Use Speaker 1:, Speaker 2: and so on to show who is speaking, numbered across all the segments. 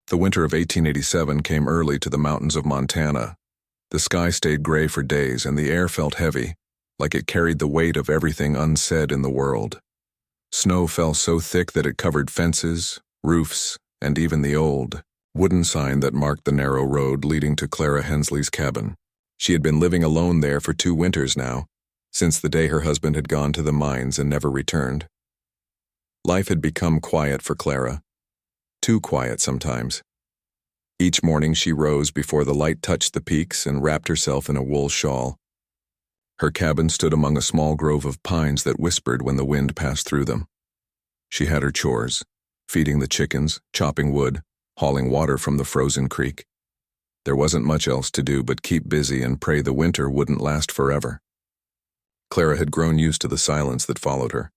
Speaker 1: The winter of 1887 came early to the mountains of Montana. The sky stayed gray for days and the air felt heavy, like it carried the weight of everything unsaid in the world. Snow fell so thick that it covered fences, roofs, and even the old wooden sign that marked the narrow road leading to Clara Hensley's cabin. She had been living alone there for 2 winters now, since the day her husband had gone to the mines and never returned. Life had become quiet for Clara, too quiet sometimes. Each morning she rose before the light touched the peaks and wrapped herself in a wool shawl. Her cabin stood among a small grove of pines that whispered when the wind passed through them. She had her chores, feeding the chickens, chopping wood, hauling water from the frozen creek. There wasn't much else to do but keep busy and pray the winter wouldn't last forever. Clara had grown used to the silence that followed her.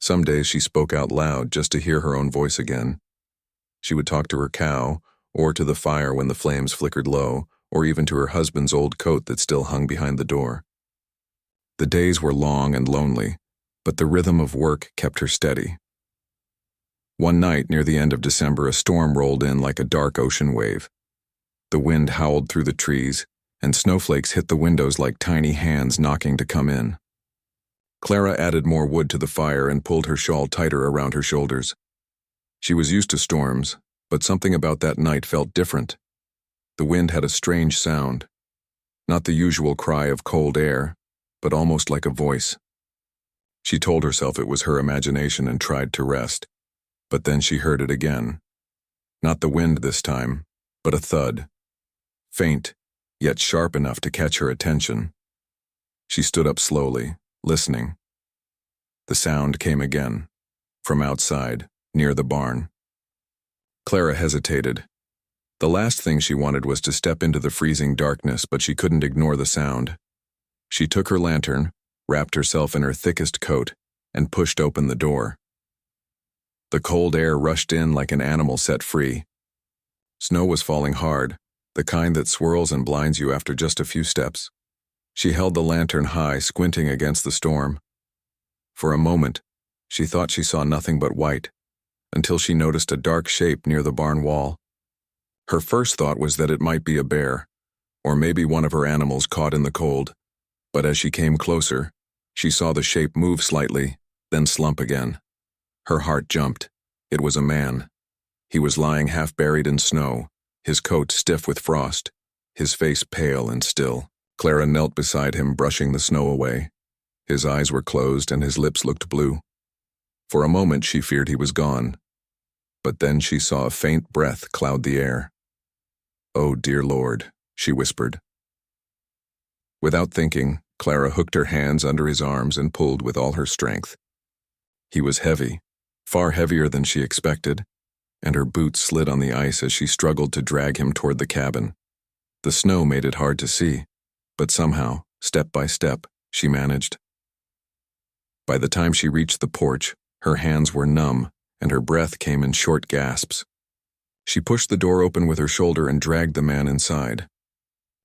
Speaker 1: Some days she spoke out loud just to hear her own voice again. She would talk to her cow, or to the fire when the flames flickered low, or even to her husband's old coat that still hung behind the door. The days were long and lonely, but the rhythm of work kept her steady. One night near the end of December, a storm rolled in like a dark ocean wave. The wind howled through the trees, and snowflakes hit the windows like tiny hands knocking to come in. Clara added more wood to the fire and pulled her shawl tighter around her shoulders. She was used to storms, but something about that night felt different. The wind had a strange sound, not the usual cry of cold air, but almost like a voice. She told herself it was her imagination and tried to rest, but then she heard it again. Not the wind this time, but a thud. Faint, yet sharp enough to catch her attention. She stood up slowly, listening. The sound came again, from outside, near the barn. Clara hesitated. The last thing she wanted was to step into the freezing darkness, but she couldn't ignore the sound. She took her lantern, wrapped herself in her thickest coat, and pushed open the door. The cold air rushed in like an animal set free. Snow was falling hard, the kind that swirls and blinds you after just a few steps. She held the lantern high, squinting against the storm. For a moment, she thought she saw nothing but white, until she noticed a dark shape near the barn wall. Her first thought was that it might be a bear, or maybe one of her animals caught in the cold, but as she came closer, she saw the shape move slightly, then slump again. Her heart jumped. It was a man. He was lying half buried in snow, his coat stiff with frost, his face pale and still. Clara knelt beside him, brushing the snow away. His eyes were closed and his lips looked blue. For a moment she feared he was gone, but then she saw a faint breath cloud the air. "Oh, dear Lord," she whispered. Without thinking, Clara hooked her hands under his arms and pulled with all her strength. He was heavy, far heavier than she expected, and her boots slid on the ice as she struggled to drag him toward the cabin. The snow made it hard to see, but somehow, step by step, she managed. By the time she reached the porch, her hands were numb, and her breath came in short gasps. She pushed the door open with her shoulder and dragged the man inside.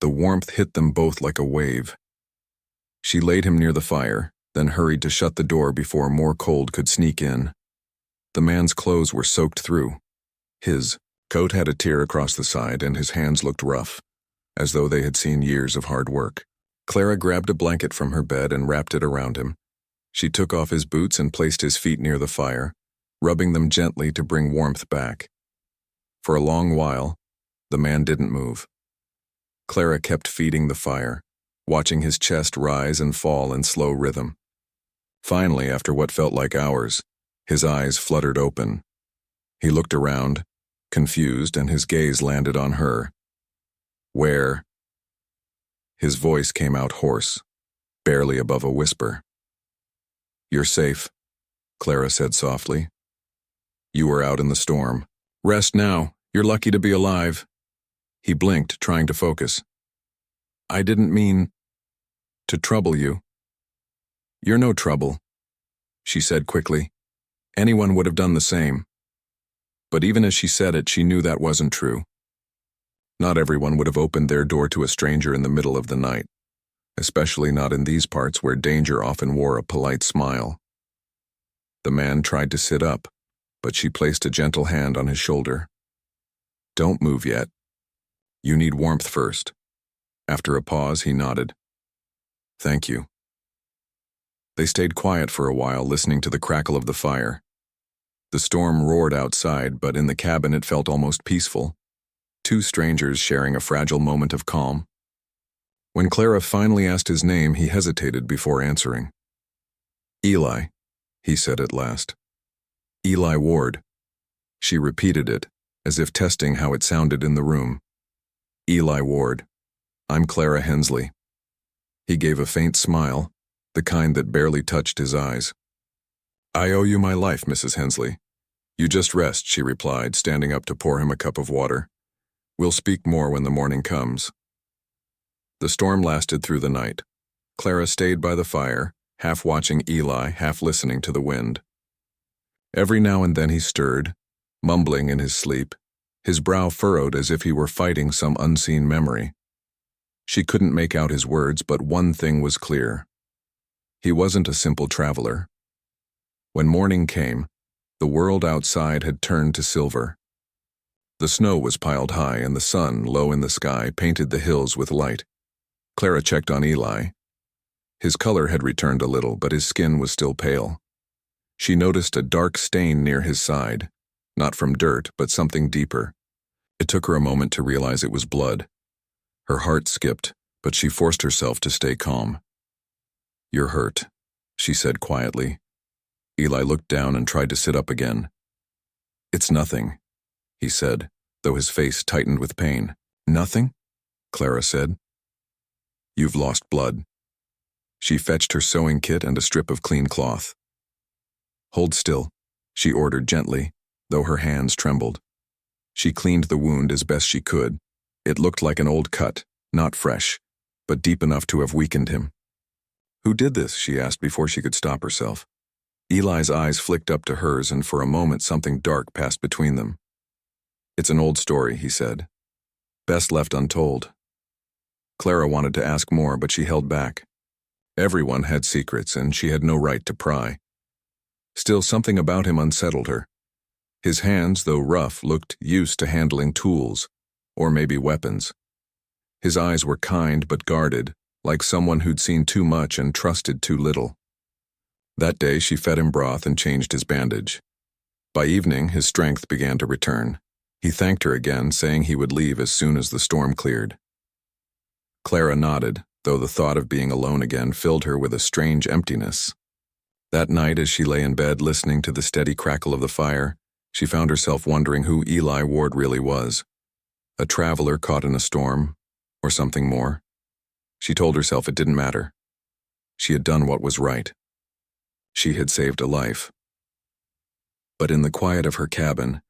Speaker 1: The warmth hit them both like a wave. She laid him near the fire, then hurried to shut the door before more cold could sneak in. The man's clothes were soaked through. His coat had a tear across the side, and his hands looked rough, as though they had seen years of hard work. Clara grabbed a blanket from her bed and wrapped it around him. She took off his boots and placed his feet near the fire, rubbing them gently to bring warmth back. For a long while, the man didn't move. Clara kept feeding the fire, watching his chest rise and fall in slow rhythm. Finally, after what felt like hours, his eyes fluttered open. He looked around, confused, and his gaze landed on her. "Where?" His voice came out hoarse, barely above a whisper. "You're safe," Clara said softly. "You were out in the storm. Rest now. You're lucky to be alive." He blinked, trying to focus. "I didn't mean to trouble you." "You're no trouble," she said quickly. Anyone would have done the same. But even as she said it, she knew that wasn't true. Not everyone would have opened their door to a stranger in the middle of the night, especially not in these parts where danger often wore a polite smile. The man tried to sit up, but she placed a gentle hand on his shoulder. Don't move yet. You need warmth first. After a pause, he nodded. Thank you. They stayed quiet for a while, listening to the crackle of the fire. The storm roared outside, but in the cabin it felt almost peaceful. Two strangers sharing a fragile moment of calm. When Clara finally asked his name, he hesitated before answering. Eli, he said at last. Eli Ward. She repeated it, as if testing how it sounded in the room. Eli Ward. I'm Clara Hensley. He gave a faint smile, the kind that barely touched his eyes. I owe you my life, Mrs. Hensley. You just rest, she replied, standing up to pour him a cup of water. We'll speak more when the morning comes. The storm lasted through the night. Clara stayed by the fire, half watching Eli, half listening to the wind. Every now and then he stirred, mumbling in his sleep, his brow furrowed as if he were fighting some unseen memory. She couldn't make out his words, but one thing was clear. He wasn't a simple traveler. When morning came, the world outside had turned to silver. The snow was piled high, and the sun, low in the sky, painted the hills with light. Clara checked on Eli. His color had returned a little, but his skin was still pale. She noticed a dark stain near his side, not from dirt, but something deeper. It took her a moment to realize it was blood. Her heart skipped, but she forced herself to stay calm. You're hurt, she said quietly. Eli looked down and tried to sit up again. It's nothing, he said, though his face tightened with pain. Nothing? Clara said. You've lost blood. She fetched her sewing kit and a strip of clean cloth. Hold still, she ordered gently, though her hands trembled. She cleaned the wound as best she could. It looked like an old cut, not fresh, but deep enough to have weakened him. Who did this? She asked before she could stop herself. Eli's eyes flicked up to hers, and for a moment something dark passed between them. It's an old story, he said. Best left untold. Clara wanted to ask more, but she held back. Everyone had secrets, and she had no right to pry. Still, something about him unsettled her. His hands, though rough, looked used to handling tools, or maybe weapons. His eyes were kind but guarded, like someone who'd seen too much and trusted too little. That day she fed him broth and changed his bandage. By evening, his strength began to return. He thanked her again, saying he would leave as soon as the storm cleared. Clara nodded, though the thought of being alone again filled her with a strange emptiness. That night, as she lay in bed listening to the steady crackle of the fire, she found herself wondering who Eli Ward really was. A traveler caught in a storm, or something more. She told herself it didn't matter. She had done what was right. She had saved a life. But in the quiet of her cabin,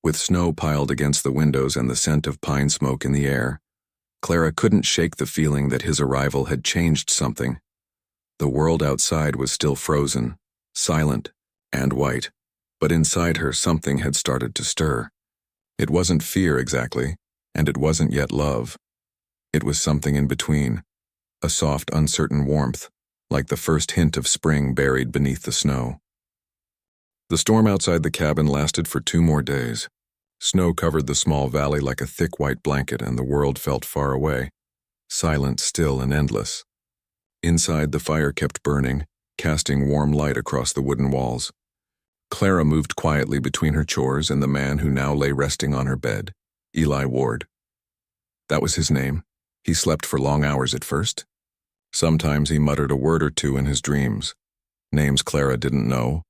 Speaker 1: with snow piled against the windows and the scent of pine smoke in the air, Clara couldn't shake the feeling that his arrival had changed something. The world outside was still frozen, silent, and white, but inside her something had started to stir. It wasn't fear exactly, and it wasn't yet love. It was something in between, a soft, uncertain warmth, like the first hint of spring buried beneath the snow. The storm outside the cabin lasted for 2 more days. Snow covered the small valley like a thick white blanket, and the world felt far away, silent, still, and endless. Inside, the fire kept burning, casting warm light across the wooden walls. Clara moved quietly between her chores and the man who now lay resting on her bed, Eli Ward. That was his name. He slept for long hours at first. Sometimes he muttered a word or two in his dreams, names Clara didn't know,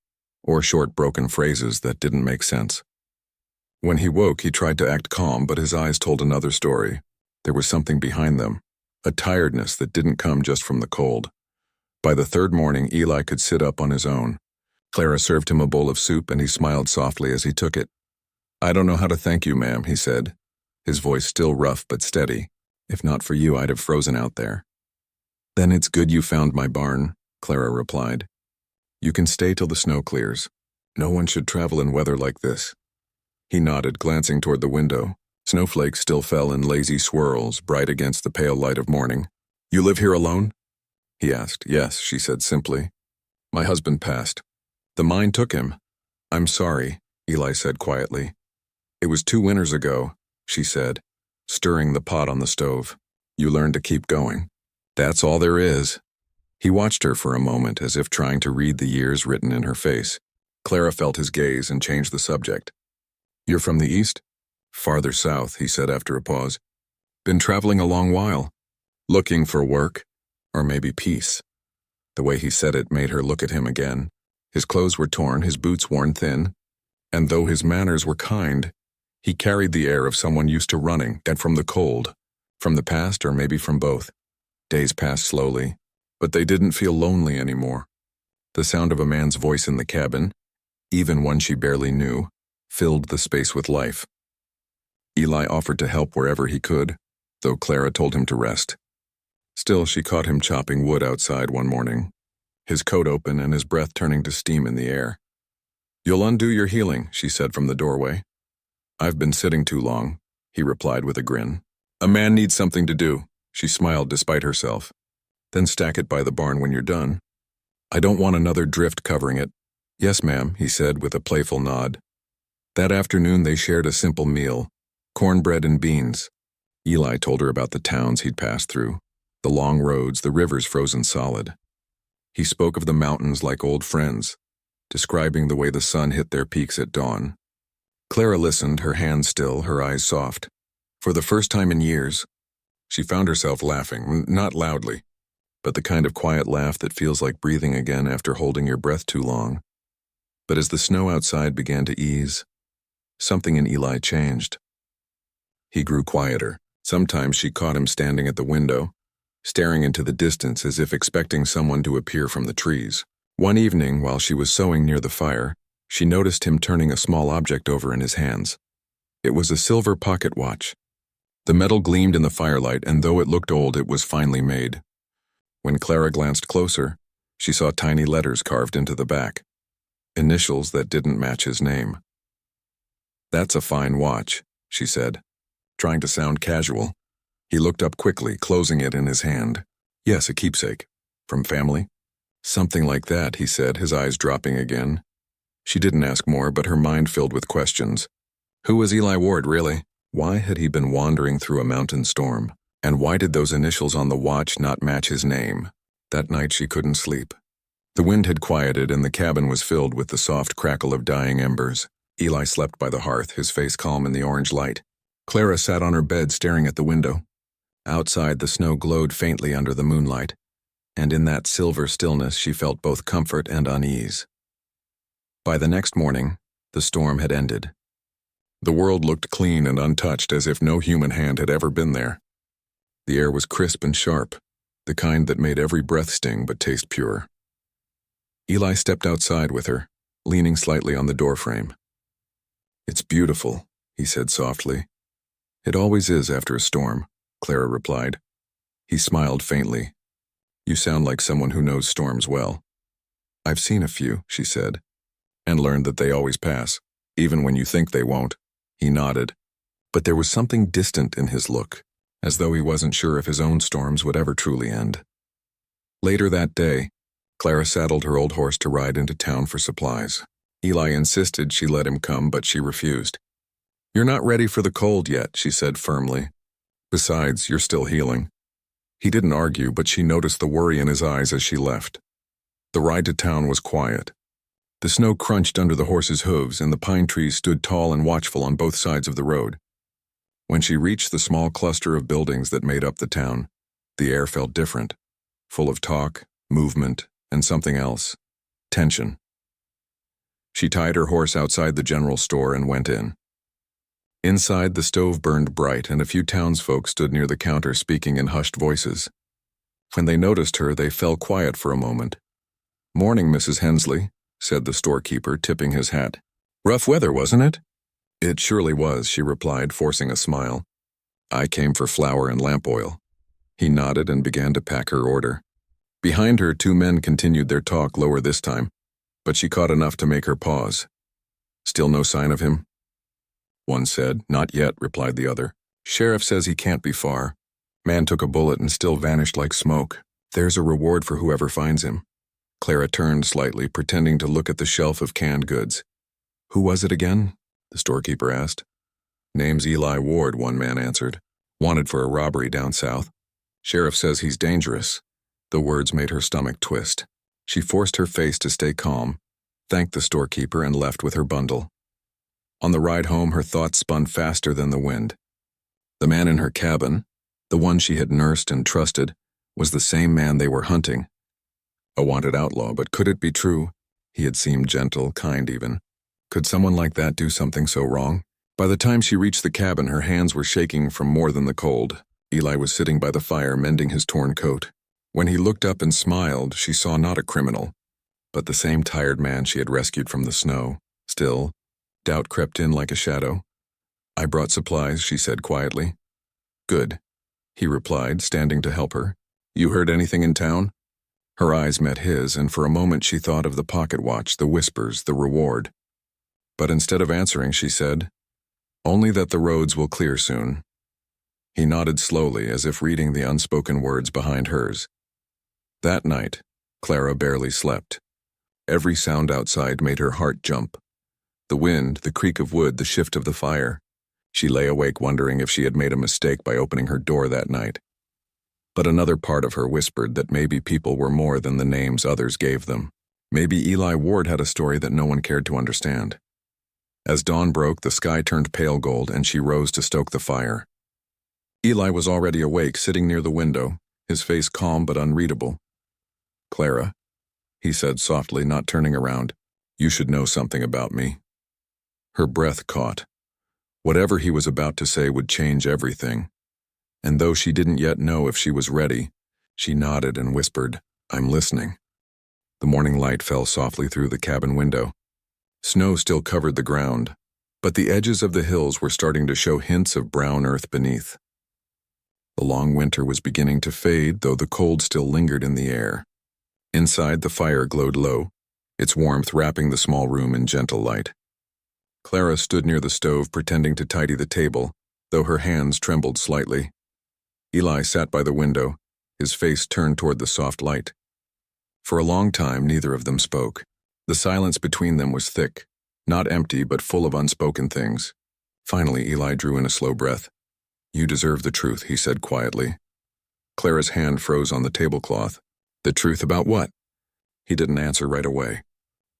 Speaker 1: or short broken phrases that didn't make sense. When he woke, he tried to act calm, but his eyes told another story. There was something behind them, a tiredness that didn't come just from the cold. By the 3rd morning, Eli could sit up on his own. Clara served him a bowl of soup, and he smiled softly as he took it. I don't know how to thank you, ma'am, he said, his voice still rough but steady. If not for you, I'd have frozen out there. Then it's good you found my barn, Clara replied. You can stay till the snow clears. No one should travel in weather like this. He nodded, glancing toward the window. Snowflakes still fell in lazy swirls, bright against the pale light of morning. You live here alone? He asked. Yes, she said simply. My husband passed. The mine took him. I'm sorry, Eli said quietly. It was 2 winters ago. she said, stirring the pot on the stove. You learn to keep going. That's all there is. He watched her for a moment as if trying to read the years written in her face. Clara felt his gaze and changed the subject. You're from the east? Farther south, he said after a pause. Been traveling a long while. Looking for work, or maybe peace. The way he said it made her look at him again. His clothes were torn, his boots worn thin, and though his manners were kind, he carried the air of someone used to running and from the cold, from the past or maybe from both. Days passed slowly, but they didn't feel lonely anymore. The sound of a man's voice in the cabin, even one she barely knew, filled the space with life. Eli offered to help wherever he could, though Clara told him to rest. Still, she caught him chopping wood outside one morning, his coat open and his breath turning to steam in the air. You'll undo your healing, she said from the doorway. I've been sitting too long, he replied with a grin. A man needs something to do, she smiled despite herself. Then stack it by the barn when you're done. I don't want another drift covering it. Yes, ma'am, he said with a playful nod. That afternoon they shared a simple meal, cornbread and beans. Eli told her about the towns he'd passed through, the long roads, the rivers frozen solid. He spoke of the mountains like old friends, describing the way the sun hit their peaks at dawn. Clara listened, her hands still, her eyes soft. For the first time in years, she found herself laughing, not loudly, but the kind of quiet laugh that feels like breathing again after holding your breath too long. But as the snow outside began to ease, something in Eli changed. He grew quieter. Sometimes she caught him standing at the window, staring into the distance as if expecting someone to appear from the trees. One evening, while she was sewing near the fire, she noticed him turning a small object over in his hands. It was a silver pocket watch. The metal gleamed in the firelight, and though it looked old, it was finely made. When Clara glanced closer, she saw tiny letters carved into the back, initials that didn't match his name. That's a fine watch, she said, trying to sound casual. He looked up quickly, closing it in his hand. Yes, a keepsake. From family? Something like that, he said, his eyes dropping again. She didn't ask more, but her mind filled with questions. Who was Eli Ward, really? Why had he been wandering through a mountain storm? And why did those initials on the watch not match his name? That night she couldn't sleep. The wind had quieted and the cabin was filled with the soft crackle of dying embers. Eli slept by the hearth, his face calm in the orange light. Clara sat on her bed staring at the window. Outside, the snow glowed faintly under the moonlight, and in that silver stillness she felt both comfort and unease. By the next morning, the storm had ended. The world looked clean and untouched, as if no human hand had ever been there. The air was crisp and sharp, the kind that made every breath sting but taste pure. Eli stepped outside with her, leaning slightly on the doorframe. It's beautiful, he said softly. It always is after a storm, Clara replied. He smiled faintly. You sound like someone who knows storms well. I've seen a few, she said, and learned that they always pass, even when you think they won't. He nodded, but there was something distant in his look, as though he wasn't sure if his own storms would ever truly end. Later that day, Clara saddled her old horse to ride into town for supplies. Eli insisted she let him come, but she refused. You're not ready for the cold yet, she said firmly. Besides, you're still healing. He didn't argue, but she noticed the worry in his eyes as she left. The ride to town was quiet. The snow crunched under the horse's hooves, and the pine trees stood tall and watchful on both sides of the road. When she reached the small cluster of buildings that made up the town, the air felt different, full of talk, movement, and something else, tension. She tied her horse outside the general store and went in. Inside, the stove burned bright, and a few townsfolk stood near the counter speaking in hushed voices. When they noticed her, they fell quiet for a moment. Morning, Mrs. Hensley, said the storekeeper, tipping his hat. Rough weather, wasn't it? It surely was, she replied, forcing a smile. I came for flour and lamp oil. He nodded and began to pack her order. Behind her, two men continued their talk, lower this time, but she caught enough to make her pause. Still no sign of him? One said. Not yet, replied the other. Sheriff says he can't be far. Man took a bullet and still vanished like smoke. There's a reward for whoever finds him. Clara turned slightly, pretending to look at the shelf of canned goods. Who was it again? The storekeeper asked. Name's Eli Ward, one man answered. Wanted for a robbery down south. Sheriff says he's dangerous. The words made her stomach twist. She forced her face to stay calm, thanked the storekeeper, and left with her bundle. On the ride home, her thoughts spun faster than the wind. The man in her cabin, the one she had nursed and trusted, was the same man they were hunting. A wanted outlaw, but could it be true? He had seemed gentle, kind even. Could someone like that do something so wrong? By the time she reached the cabin, her hands were shaking from more than the cold. Eli was sitting by the fire, mending his torn coat. When he looked up and smiled, she saw not a criminal, but the same tired man she had rescued from the snow. Still, doubt crept in like a shadow. I brought supplies, she said quietly. Good, he replied, standing to help her. You heard anything in town? Her eyes met his, and for a moment she thought of the pocket watch, the whispers, the reward. But instead of answering, she said, Only that the roads will clear soon. He nodded slowly, as if reading the unspoken words behind hers. That night, Clara barely slept. Every sound outside made her heart jump. The wind, the creak of wood, the shift of the fire. She lay awake wondering if she had made a mistake by opening her door that night. But another part of her whispered that maybe people were more than the names others gave them. Maybe Eli Ward had a story that no one cared to understand. As dawn broke, the sky turned pale gold, and she rose to stoke the fire. Eli was already awake, sitting near the window, his face calm but unreadable. Clara, he said softly, not turning around, you should know something about me. Her breath caught. Whatever he was about to say would change everything. And though she didn't yet know if she was ready, she nodded and whispered, I'm listening. The morning light fell softly through the cabin window. Snow still covered the ground, but the edges of the hills were starting to show hints of brown earth beneath. The long winter was beginning to fade, though the cold still lingered in the air. Inside, the fire glowed low, its warmth wrapping the small room in gentle light. Clara stood near the stove, pretending to tidy the table, though her hands trembled slightly. Eli sat by the window, his face turned toward the soft light. For a long time, neither of them spoke. The silence between them was thick, not empty, but full of unspoken things. Finally, Eli drew in a slow breath. You deserve the truth, he said quietly. Clara's hand froze on the tablecloth. The truth about what? He didn't answer right away.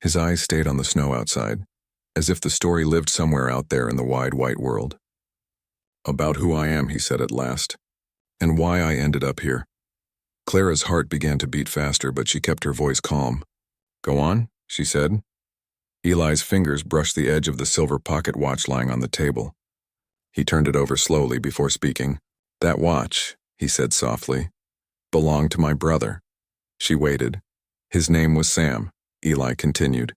Speaker 1: His eyes stayed on the snow outside, as if the story lived somewhere out there in the wide white world. About who I am, he said at last, and why I ended up here. Clara's heart began to beat faster, but she kept her voice calm. Go on, she said. Eli's fingers brushed the edge of the silver pocket watch lying on the table. He turned it over slowly before speaking. That watch, he said softly, belonged to my brother. She waited. His name was Sam, Eli continued.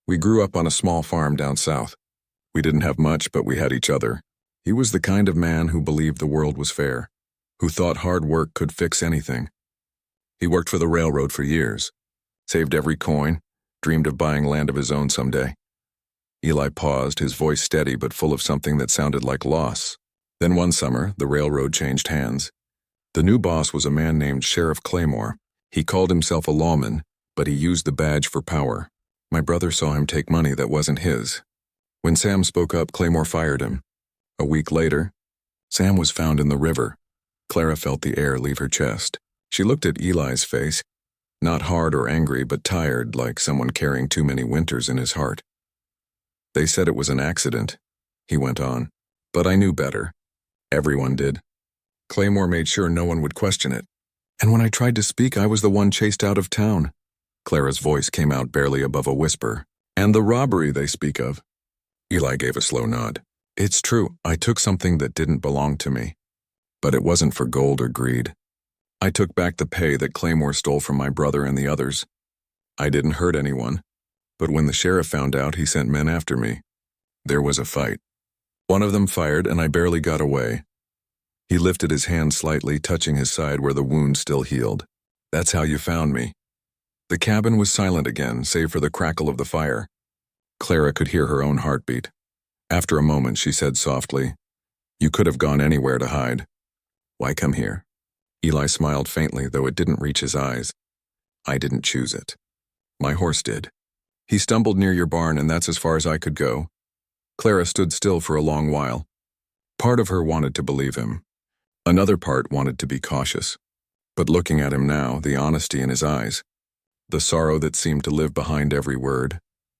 Speaker 1: We grew up on a small farm down south. We didn't have much, but we had each other. He was the kind of man who believed the world was fair, who thought hard work could fix anything. He worked for the railroad for years, saved every coin, dreamed of buying land of his own someday. Eli paused, his voice steady but full of something that sounded like loss. Then one summer, the railroad changed hands. The new boss was a man named Sheriff Claymore. He called himself a lawman, but he used the badge for power. My brother saw him take money that wasn't his. When Sam spoke up, Claymore fired him. A week later, Sam was found in the river. Clara felt the air leave her chest. She looked at Eli's face, not hard or angry, but tired, like someone carrying too many winters in his heart. They said it was an accident, he went on, but I knew better. Everyone did. Claymore made sure no one would question it. And when I tried to speak, I was the one chased out of town. Clara's voice came out barely above a whisper. And the robbery they speak of. Eli gave a slow nod. It's true, I took something that didn't belong to me. But it wasn't for gold or greed. I took back the pay that Claymore stole from my brother and the others. I didn't hurt anyone, but when the sheriff found out, he sent men after me. There was a fight. One of them fired, and I barely got away. He lifted his hand slightly, touching his side where the wound still healed. That's how you found me. The cabin was silent again, save for the crackle of the fire. Clara could hear her own heartbeat. After a moment, she said softly, You could have gone anywhere to hide. Why come here? Eli smiled faintly, though it didn't reach his eyes. I didn't choose it. My horse did. He stumbled near your barn, and that's as far as I could go. Clara stood still for a long while. Part of her wanted to believe him. Another part wanted to be cautious. But looking at him now, the honesty in his eyes, the sorrow that seemed to live behind every word,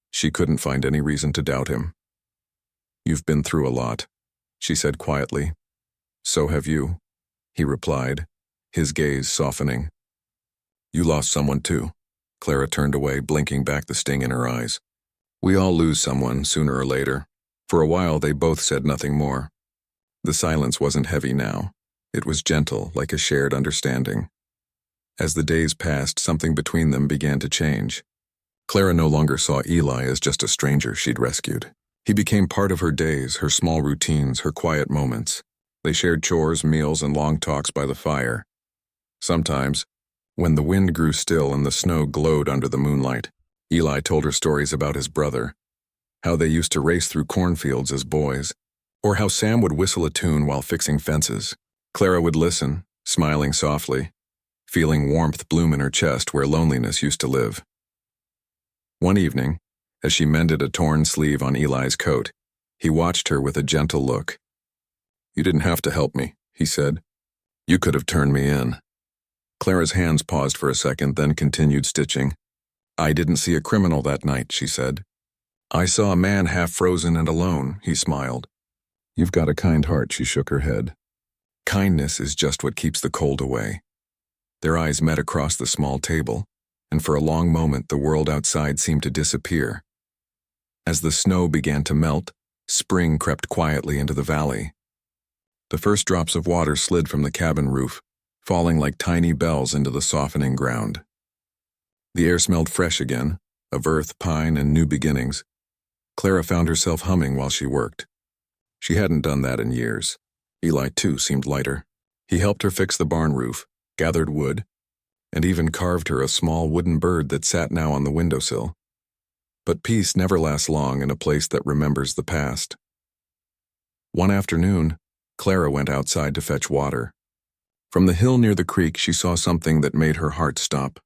Speaker 1: she couldn't find any reason to doubt him. "You've been through a lot," she said quietly. "So have you," he replied, his gaze softening. "You lost someone too." Clara turned away, blinking back the sting in her eyes. "We all lose someone, sooner or later." For a while they both said nothing more. The silence wasn't heavy now. It was gentle, like a shared understanding. As the days passed, something between them began to change. Clara no longer saw Eli as just a stranger she'd rescued. He became part of her days, her small routines, her quiet moments. They shared chores, meals, and long talks by the fire. Sometimes, when the wind grew still and the snow glowed under the moonlight, Eli told her stories about his brother, how they used to race through cornfields as boys, or how Sam would whistle a tune while fixing fences. Clara would listen, smiling softly, feeling warmth bloom in her chest where loneliness used to live. One evening, as she mended a torn sleeve on Eli's coat, he watched her with a gentle look. "You didn't have to help me," he said. "You could have turned me in." Clara's hands paused for a second, then continued stitching. "I didn't see a criminal that night," she said. "I saw a man half frozen and alone," he smiled. "You've got a kind heart," she shook her head. "Kindness is just what keeps the cold away." Their eyes met across the small table, and for a long moment the world outside seemed to disappear. As the snow began to melt, spring crept quietly into the valley. The first drops of water slid from the cabin roof, falling like tiny bells into the softening ground. The air smelled fresh again, of earth, pine, and new beginnings. Clara found herself humming while she worked. She hadn't done that in years. Eli, too, seemed lighter. He helped her fix the barn roof, gathered wood, and even carved her a small wooden bird that sat now on the windowsill. But peace never lasts long in a place that remembers the past. One afternoon, Clara went outside to fetch water. From the hill near the creek, she saw something that made her heart stop.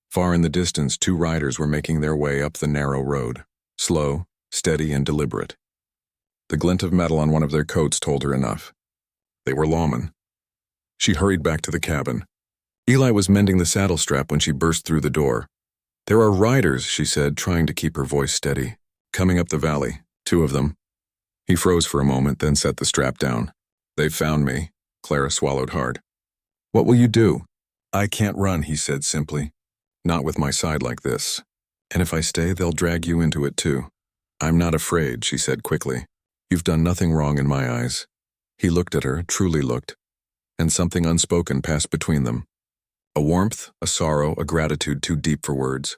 Speaker 1: Far in the distance, two riders were making their way up the narrow road, slow, steady, and deliberate. The glint of metal on one of their coats told her enough. They were lawmen. She hurried back to the cabin. Eli was mending the saddle strap when she burst through the door. "There are riders," she said, trying to keep her voice steady. "Coming up the valley, 2 of them." He froze for a moment, then set the strap down. "They've found me." Clara swallowed hard. "What will you do?" "I can't run," he said simply. "Not with my side like this. And if I stay, they'll drag you into it too." "I'm not afraid," she said quickly. "You've done nothing wrong in my eyes." He looked at her, truly looked, and something unspoken passed between them. A warmth, a sorrow, a gratitude too deep for words.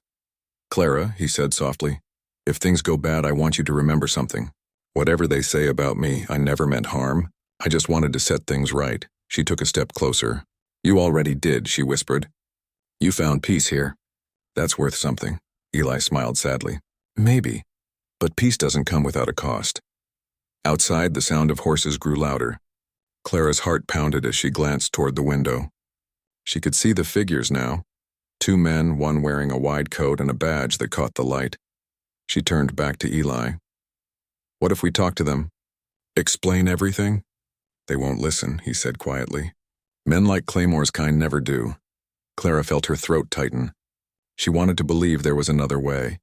Speaker 1: "Clara," he said softly, "if things go bad, I want you to remember something. Whatever they say about me, I never meant harm. I just wanted to set things right." She took a step closer. "You already did," she whispered. "You found peace here. That's worth something." Eli smiled sadly. "Maybe. But peace doesn't come without a cost." Outside, the sound of horses grew louder. Clara's heart pounded as she glanced toward the window. She could see the figures now. 2 men, one wearing a wide coat and a badge that caught the light. She turned back to Eli. "What if we talk to them? Explain everything?" "They won't listen," he said quietly. "Men like Claymore's kind never do." Clara felt her throat tighten. She wanted to believe there was another way,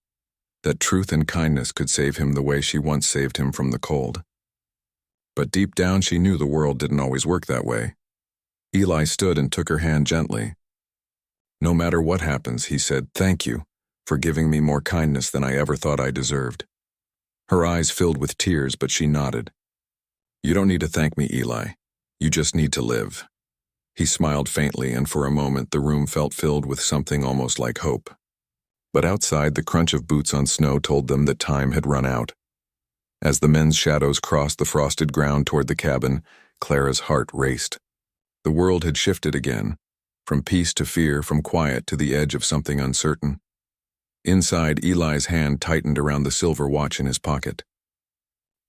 Speaker 1: that truth and kindness could save him the way she once saved him from the cold. But deep down she knew the world didn't always work that way. Eli stood and took her hand gently. "No matter what happens," he said, "thank you for giving me more kindness than I ever thought I deserved." Her eyes filled with tears, but she nodded. "You don't need to thank me, Eli. You just need to live." He smiled faintly, and for a moment the room felt filled with something almost like hope. But outside, the crunch of boots on snow told them that time had run out. As the men's shadows crossed the frosted ground toward the cabin, Clara's heart raced. The world had shifted again, from peace to fear, from quiet to the edge of something uncertain. Inside, Eli's hand tightened around the silver watch in his pocket.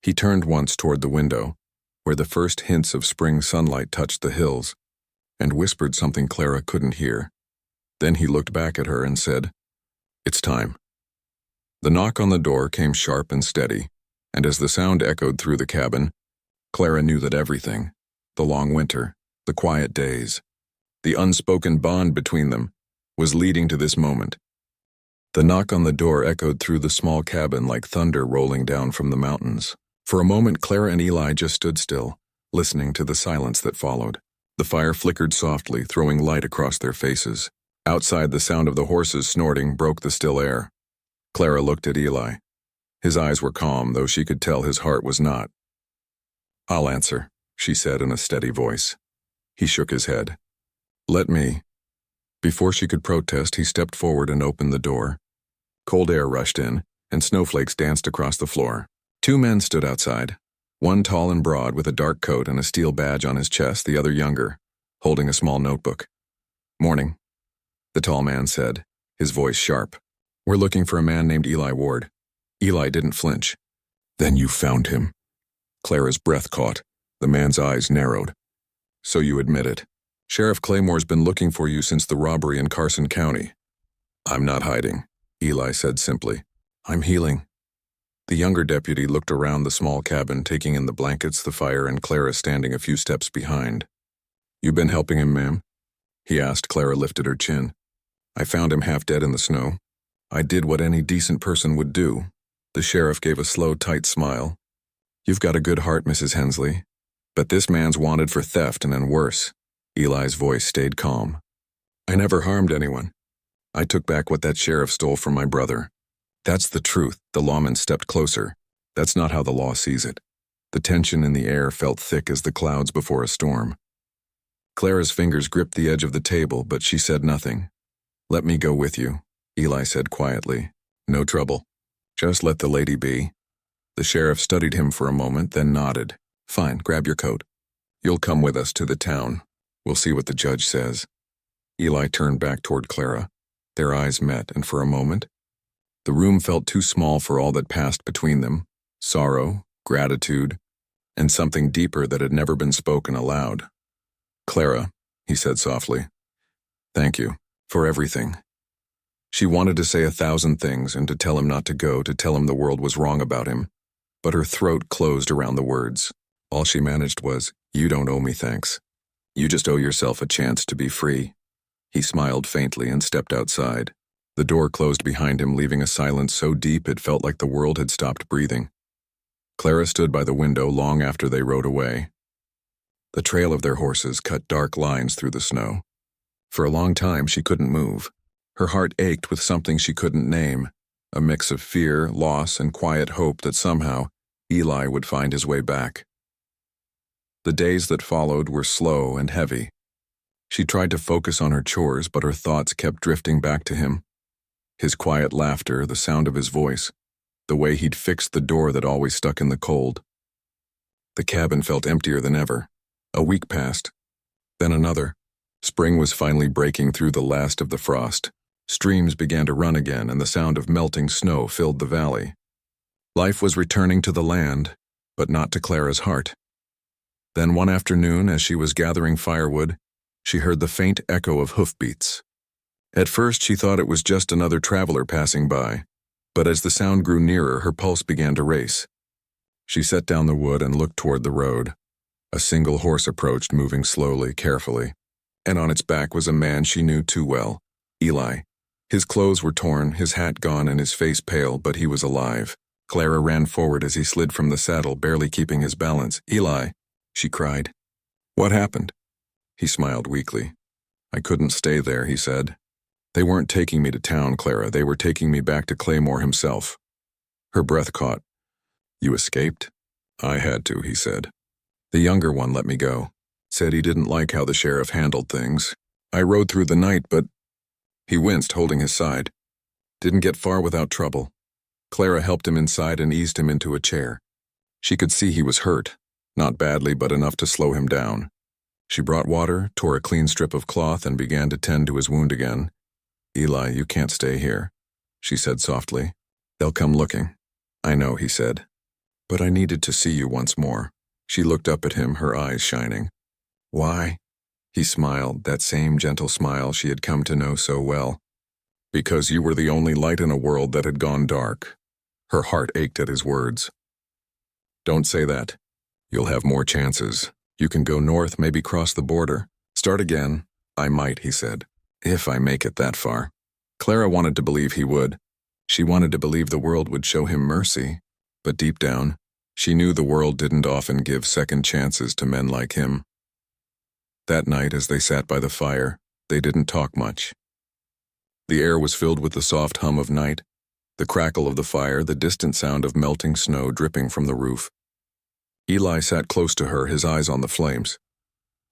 Speaker 1: He turned once toward the window, where the first hints of spring sunlight touched the hills, and whispered something Clara couldn't hear. Then he looked back at her and said, "It's time." The knock on the door came sharp and steady, and as the sound echoed through the cabin, Clara knew that everything, the long winter, the quiet days, the unspoken bond between them, was leading to this moment. The knock on the door echoed through the small cabin like thunder rolling down from the mountains. For a moment, Clara and Eli just stood still, listening to the silence that followed. The fire flickered softly, throwing light across their faces. Outside, the sound of the horses snorting broke the still air. Clara looked at Eli. His eyes were calm, though she could tell his heart was not. "I'll answer," she said in a steady voice. He shook his head. "Let me." Before she could protest, he stepped forward and opened the door. Cold air rushed in, and snowflakes danced across the floor. Two men stood outside, one tall and broad with a dark coat and a steel badge on his chest, the other younger, holding a small notebook. "Morning," the tall man said, his voice sharp. "We're looking for a man named Eli Ward." Eli didn't flinch. "Then you found him." Clara's breath caught. The man's eyes narrowed. "So you admit it. Sheriff Claymore's been looking for you since the robbery in Carson County." "I'm not hiding," Eli said simply. "I'm healing." The younger deputy looked around the small cabin, taking in the blankets, the fire, and Clara standing a few steps behind. "You been helping him, ma'am?" he asked. Clara lifted her chin. "I found him half dead in the snow. I did what any decent person would do." The sheriff gave a slow, tight smile. "You've got a good heart, Mrs. Hensley. But this man's wanted for theft and then worse." Eli's voice stayed calm. "I never harmed anyone. I took back what that sheriff stole from my brother. That's the truth." The lawman stepped closer. "That's not how the law sees it." The tension in the air felt thick as the clouds before a storm. Clara's fingers gripped the edge of the table, but she said nothing. "Let me go with you," Eli said quietly. "No trouble. Just let the lady be." The sheriff studied him for a moment, then nodded. "Fine, grab your coat. You'll come with us to the town. We'll see what the judge says." Eli turned back toward Clara. Their eyes met, and for a moment, the room felt too small for all that passed between them. Sorrow, gratitude, and something deeper that had never been spoken aloud. "Clara," he said softly, "thank you for everything." She wanted to say 1,000 things and to tell him not to go, to tell him the world was wrong about him, but her throat closed around the words. All she managed was, "You don't owe me thanks. You just owe yourself a chance to be free." He smiled faintly and stepped outside. The door closed behind him, leaving a silence so deep it felt like the world had stopped breathing. Clara stood by the window long after they rode away. The trail of their horses cut dark lines through the snow. For a long time she couldn't move. Her heart ached with something she couldn't name, a mix of fear, loss, and quiet hope that somehow Eli would find his way back. The days that followed were slow and heavy. She tried to focus on her chores, but her thoughts kept drifting back to him. His quiet laughter, the sound of his voice, the way he'd fixed the door that always stuck in the cold. The cabin felt emptier than ever. A week passed, then another. Spring was finally breaking through the last of the frost. Streams began to run again, and the sound of melting snow filled the valley. Life was returning to the land, but not to Clara's heart. Then one afternoon, as she was gathering firewood, she heard the faint echo of hoofbeats. At first she thought it was just another traveler passing by, but as the sound grew nearer, her pulse began to race. She set down the wood and looked toward the road. A single horse approached, moving slowly, carefully, and on its back was a man she knew too well, Eli. His clothes were torn, his hat gone, and his face pale, but he was alive. Clara ran forward as he slid from the saddle, barely keeping his balance. "Eli," she cried. "What happened?" He smiled weakly. "I couldn't stay there," he said. "They weren't taking me to town, Clara. They were taking me back to Claymore himself." Her breath caught. "You escaped?" "I had to," he said. "The younger one let me go. Said he didn't like how the sheriff handled things. I rode through the night, but—" He winced, holding his side. "Didn't get far without trouble." Clara helped him inside and eased him into a chair. She could see he was hurt, not badly, but enough to slow him down. She brought water, tore a clean strip of cloth, and began to tend to his wound again. "Eli, you can't stay here," she said softly. "They'll come looking." "I know," he said. "But I needed to see you once more." She looked up at him, her eyes shining. "Why?" He smiled, that same gentle smile she had come to know so well. "Because you were the only light in a world that had gone dark." Her heart ached at his words. "Don't say that. You'll have more chances. You can go north, maybe cross the border. Start again. I might, he said. If I make it that far. Clara wanted to believe he would. She wanted to believe the world would show him mercy. But deep down, she knew the world didn't often give second chances to men like him. That night, as they sat by the fire, they didn't talk much. The air was filled with the soft hum of night, the crackle of the fire, the distant sound of melting snow dripping from the roof. Eli sat close to her, his eyes on the flames.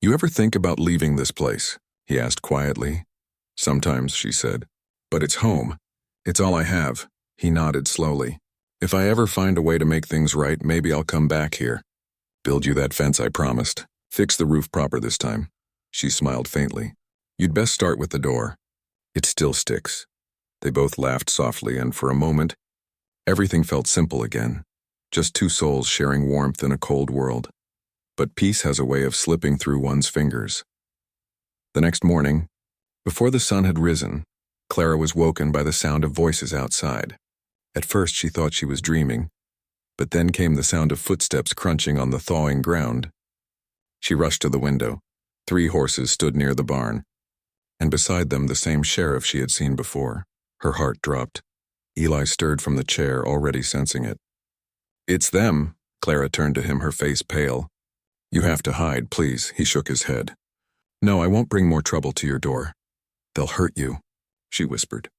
Speaker 1: You ever think about leaving this place? He asked quietly. Sometimes, she said. But it's home. It's all I have. He nodded slowly. If I ever find a way to make things right, maybe I'll come back here. Build you that fence I promised. Fix the roof proper this time. She smiled faintly. You'd best start with the door. It still sticks. They both laughed softly, and for a moment, everything felt simple again. Just two souls sharing warmth in a cold world. But peace has a way of slipping through one's fingers. The next morning, before the sun had risen, Clara was woken by the sound of voices outside. At first she thought she was dreaming, but then came the sound of footsteps crunching on the thawing ground. She rushed to the window. 3 horses stood near the barn, and beside them the same sheriff she had seen before. Her heart dropped. Eli stirred from the chair, already sensing it. It's them. Clara turned to him, her face pale. You have to hide, please. He shook his head. No, I won't bring more trouble to your door. They'll hurt you, she whispered.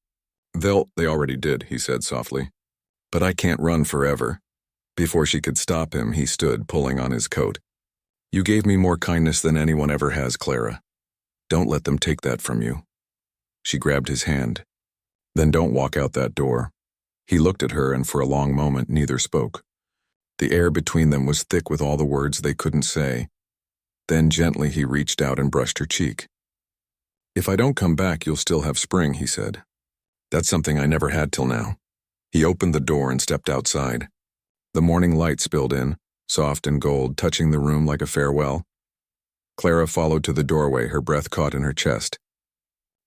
Speaker 1: They already did, he said softly. But I can't run forever. Before she could stop him, he stood, pulling on his coat. You gave me more kindness than anyone ever has, Clara. Don't let them take that from you. She grabbed his hand. Then don't walk out that door. He looked at her, and for a long moment neither spoke. The air between them was thick with all the words they couldn't say. Then gently he reached out and brushed her cheek. If I don't come back, you'll still have spring, he said. That's something I never had till now. He opened the door and stepped outside. The morning light spilled in, soft and gold, touching the room like a farewell. Clara followed to the doorway, her breath caught in her chest.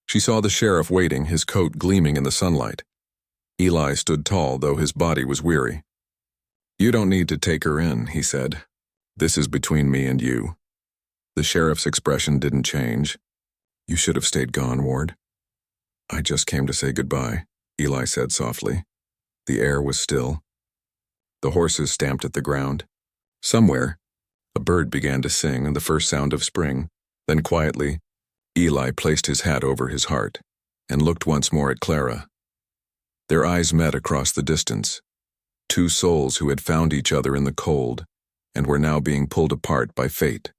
Speaker 1: She saw the sheriff waiting, his coat gleaming in the sunlight. Eli stood tall, though his body was weary. You don't need to take her in, he said. This is between me and you. The sheriff's expression didn't change. You should have stayed gone, Ward. I just came to say goodbye, Eli said softly. The air was still. The horses stamped at the ground. Somewhere, a bird began to sing, and the first sound of spring. Then quietly, Eli placed his hat over his heart and looked once more at Clara. Their eyes met across the distance. 2 souls who had found each other in the cold and were now being pulled apart by fate.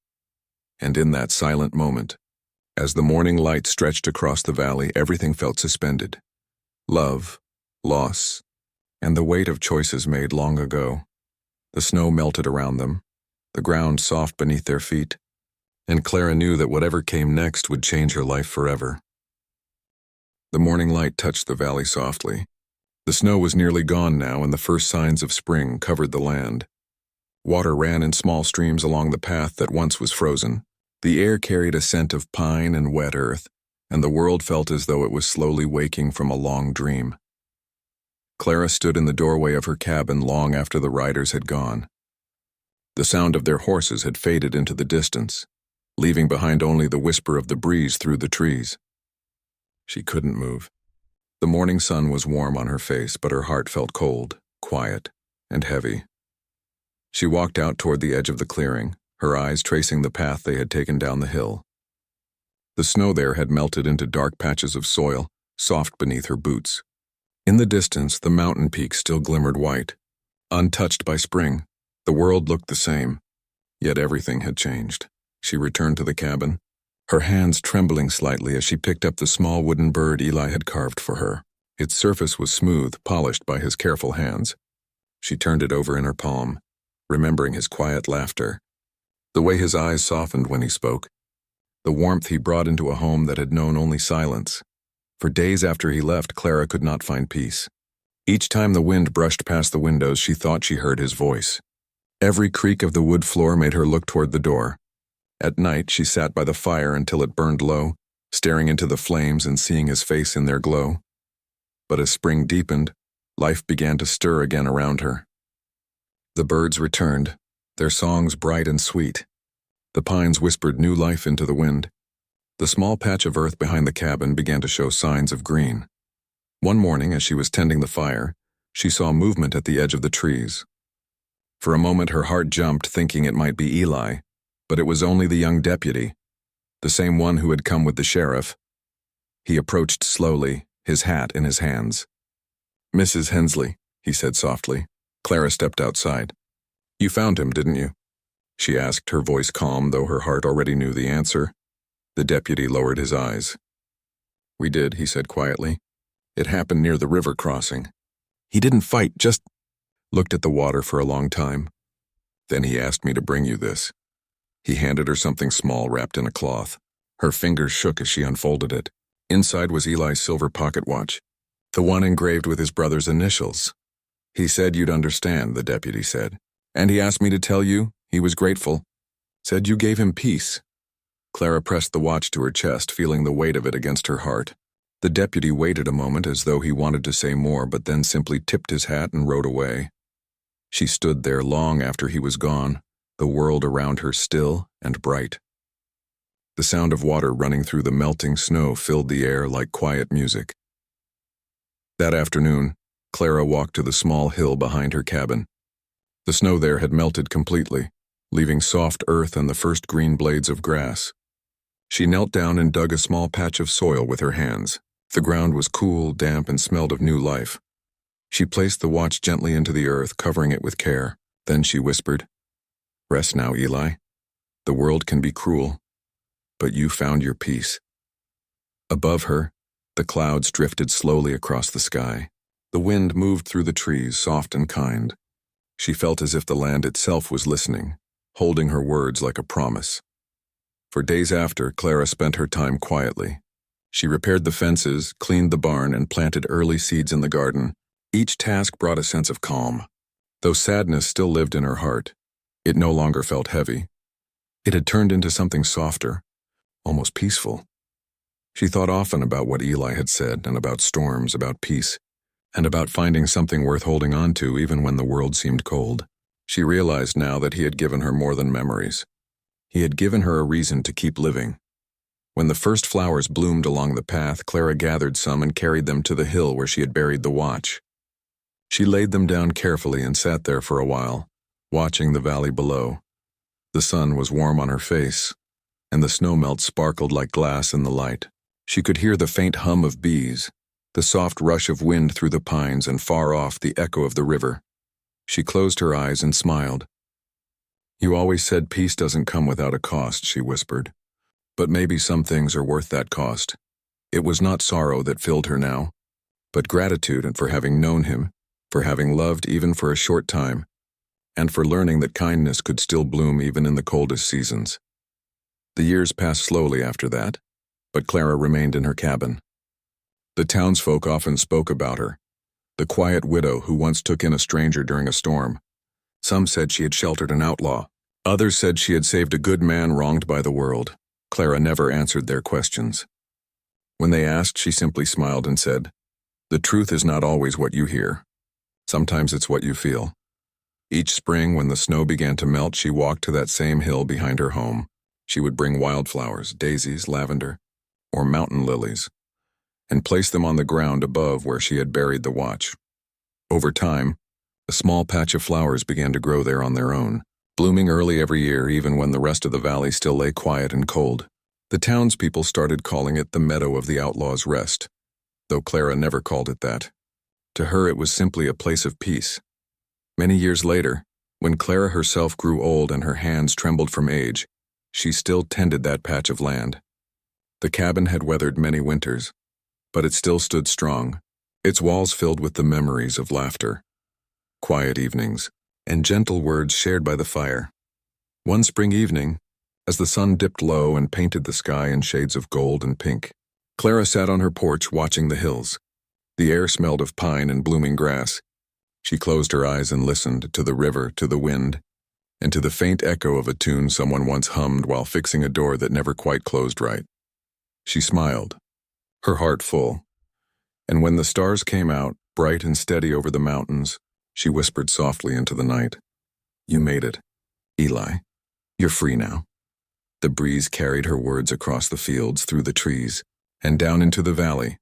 Speaker 1: And in that silent moment, as the morning light stretched across the valley, everything felt suspended. Love, loss, and the weight of choices made long ago. The snow melted around them, the ground soft beneath their feet, and Clara knew that whatever came next would change her life forever. The morning light touched the valley softly. The snow was nearly gone now, and the first signs of spring covered the land. Water ran in small streams along the path that once was frozen. The air carried a scent of pine and wet earth, and the world felt as though it was slowly waking from a long dream. Clara stood in the doorway of her cabin long after the riders had gone. The sound of their horses had faded into the distance, leaving behind only the whisper of the breeze through the trees. She couldn't move. The morning sun was warm on her face, but her heart felt cold, quiet, and heavy. She walked out toward the edge of the clearing, her eyes tracing the path they had taken down the hill. The snow there had melted into dark patches of soil, soft beneath her boots. In the distance, the mountain peaks still glimmered white. Untouched by spring, the world looked the same, yet everything had changed. She returned to the cabin, her hands trembling slightly as she picked up the small wooden bird Eli had carved for her. Its surface was smooth, polished by his careful hands. She turned it over in her palm, remembering his quiet laughter, the way his eyes softened when he spoke, the warmth he brought into a home that had known only silence. For days after he left, Clara could not find peace. Each time the wind brushed past the windows, she thought she heard his voice. Every creak of the wood floor made her look toward the door. At night, she sat by the fire until it burned low, staring into the flames and seeing his face in their glow. But as spring deepened, life began to stir again around her. The birds returned, their songs bright and sweet. The pines whispered new life into the wind. The small patch of earth behind the cabin began to show signs of green. One morning, as she was tending the fire, she saw movement at the edge of the trees. For a moment her heart jumped, thinking it might be Eli, but it was only the young deputy, the same one who had come with the sheriff. He approached slowly, his hat in his hands. "Mrs. Hensley," he said softly. Clara stepped outside. "You found him, didn't you?" she asked, her voice calm, though her heart already knew the answer. The deputy lowered his eyes. "We did," he said quietly. "It happened near the river crossing. He didn't fight, just looked at the water for a long time. Then he asked me to bring you this." He handed her something small wrapped in a cloth. Her fingers shook as she unfolded it. Inside was Eli's silver pocket watch, the one engraved with his brother's initials. "He said you'd understand," the deputy said. "And he asked me to tell you he was grateful. Said you gave him peace." Clara pressed the watch to her chest, feeling the weight of it against her heart. The deputy waited a moment as though he wanted to say more, but then simply tipped his hat and rode away. She stood there long after he was gone, the world around her still and bright. The sound of water running through the melting snow filled the air like quiet music. That afternoon, Clara walked to the small hill behind her cabin. The snow there had melted completely, leaving soft earth and the first green blades of grass. She knelt down and dug a small patch of soil with her hands. The ground was cool, damp, and smelled of new life. She placed the watch gently into the earth, covering it with care. Then she whispered, "Rest now, Eli. The world can be cruel, but you found your peace." Above her, the clouds drifted slowly across the sky. The wind moved through the trees, soft and kind. She felt as if the land itself was listening, holding her words like a promise. For days after, Clara spent her time quietly. She repaired the fences, cleaned the barn, and planted early seeds in the garden. Each task brought a sense of calm. Though sadness still lived in her heart, it no longer felt heavy. It had turned into something softer, almost peaceful. She thought often about what Eli had said, and about storms, about peace, and about finding something worth holding on to even when the world seemed cold. She realized now that he had given her more than memories. He had given her a reason to keep living. When the first flowers bloomed along the path, Clara gathered some and carried them to the hill where she had buried the watch. She laid them down carefully and sat there for a while, watching the valley below. The sun was warm on her face, and the snowmelt sparkled like glass in the light. She could hear the faint hum of bees, the soft rush of wind through the pines, and far off the echo of the river. She closed her eyes and smiled. "You always said peace doesn't come without a cost," she whispered. "But maybe some things are worth that cost." It was not sorrow that filled her now, but gratitude for having known him, for having loved even for a short time, and for learning that kindness could still bloom even in the coldest seasons. The years passed slowly after that, but Clara remained in her cabin. The townsfolk often spoke about her, the quiet widow who once took in a stranger during a storm. Some said she had sheltered an outlaw. Others said she had saved a good man wronged by the world. Clara never answered their questions. When they asked, she simply smiled and said, "The truth is not always what you hear. Sometimes it's what you feel." Each spring, when the snow began to melt, she walked to that same hill behind her home. She would bring wildflowers, daisies, lavender, or mountain lilies, and place them on the ground above where she had buried the watch. Over time, a small patch of flowers began to grow there on their own, blooming early every year even when the rest of the valley still lay quiet and cold. The townspeople started calling it the Meadow of the Outlaw's Rest, though Clara never called it that. To her it was simply a place of peace. Many years later, when Clara herself grew old and her hands trembled from age, she still tended that patch of land. The cabin had weathered many winters, but it still stood strong, its walls filled with the memories of laughter, quiet evenings, and gentle words shared by the fire. One spring evening, as the sun dipped low and painted the sky in shades of gold and pink, Clara sat on her porch watching the hills. The air smelled of pine and blooming grass. She closed her eyes and listened to the river, to the wind, and to the faint echo of a tune someone once hummed while fixing a door that never quite closed right. She smiled, her heart full, and when the stars came out, bright and steady over the mountains, she whispered softly into the night, "You made it. Eli, you're free now. The breeze carried her words across the fields, through the trees, and down into the valley,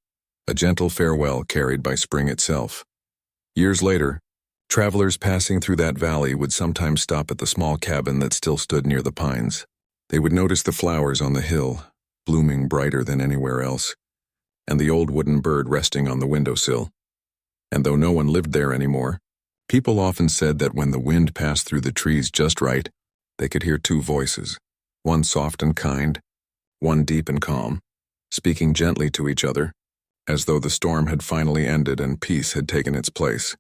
Speaker 1: a gentle farewell carried by spring itself. Years later, travelers passing through that valley would sometimes stop at the small cabin that still stood near the pines. They would notice the flowers on the hill, blooming brighter than anywhere else, and the old wooden bird resting on the windowsill. And though no one lived there anymore, people often said that when the wind passed through the trees just right, they could hear two voices, one soft and kind, one deep and calm, speaking gently to each other, as though the storm had finally ended and peace had taken its place.